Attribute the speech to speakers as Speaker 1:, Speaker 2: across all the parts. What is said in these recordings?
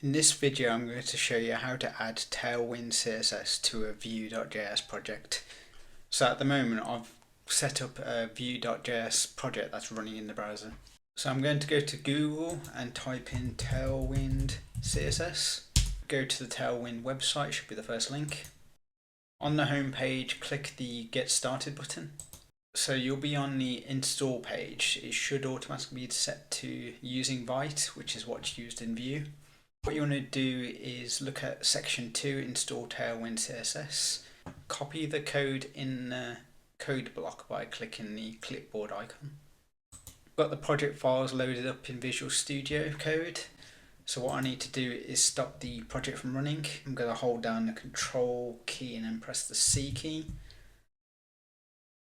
Speaker 1: In this video I'm going to show you how to add Tailwind CSS to a Vue.js project. So at the moment I've set up a Vue.js project that's running in the browser. So I'm going to go to Google and type in Tailwind CSS. Go to the Tailwind website, should be the first link. On the home page, click the Get Started button. So you'll be on the install page. It should automatically be set to using Vite, which is what's used in Vue. What you want to do is look at section 2, install Tailwind CSS. Copy the code in the code block by clicking the clipboard icon. Got the project files loaded up in Visual Studio Code. So what I need to do is stop the project from running. I'm going to hold down the Control key and then press the C key.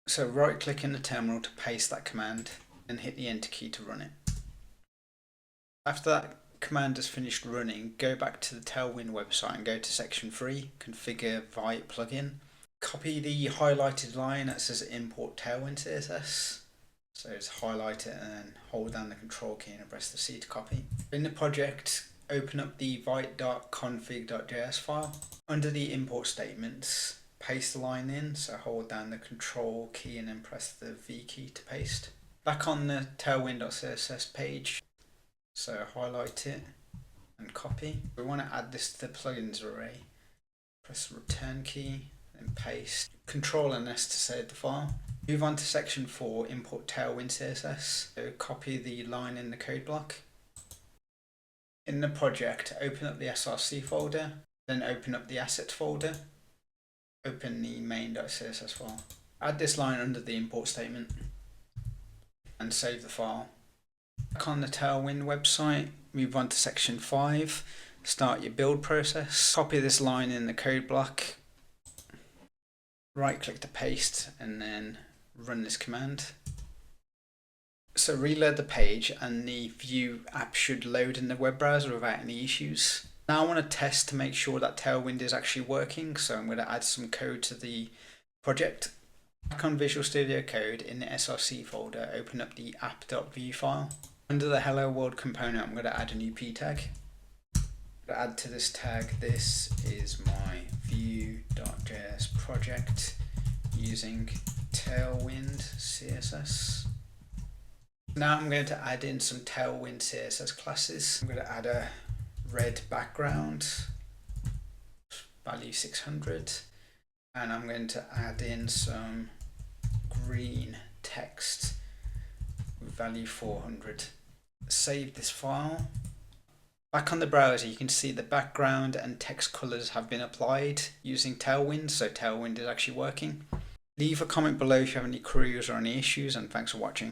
Speaker 1: So right click in the terminal to paste that command and hit the enter key to run it. After that command has finished running, go back to the Tailwind website and go to section 3, configure Vite plugin. Copy the highlighted line that says import Tailwind CSS. So just highlight it and then hold down the Control key and press the C to copy. In the project, open up the vite.config.js file. Under the import statements, paste the line in, so hold down the Control key and then press the V key to paste. Back on the Tailwind.css page, so highlight it and copy. We want to add this to the plugins array. Press the return key and paste. Control and S to save the file. Move on to section 4, import Tailwind CSS. So copy the line in the code block. In the project, open up the src folder, then open up the asset folder. Open the main.css file. Add this line under the import statement and save the file. Back on the Tailwind website, move on to section 5, start your build process. Copy this line in the code block, right click to paste and then run this command. So reload the page and the Vue app should load in the web browser without any issues. Now I want to test to make sure that Tailwind is actually working, so I'm going to add some code to the project. Back on Visual Studio Code, in the src folder, open up the app.vue file. Under the hello world component, I'm going to add a new p tag. I'm going to add to this tag, this is my Vue.js project using Tailwind CSS. Now I'm going to add in some Tailwind CSS classes. I'm going to add a red background, value 600, and I'm going to add in some green text with value 400. Save this file. Back on the browser you can see the background and text colors have been applied using Tailwind, so Tailwind is actually working. Leave a comment below if you have any queries or any issues, and thanks for watching.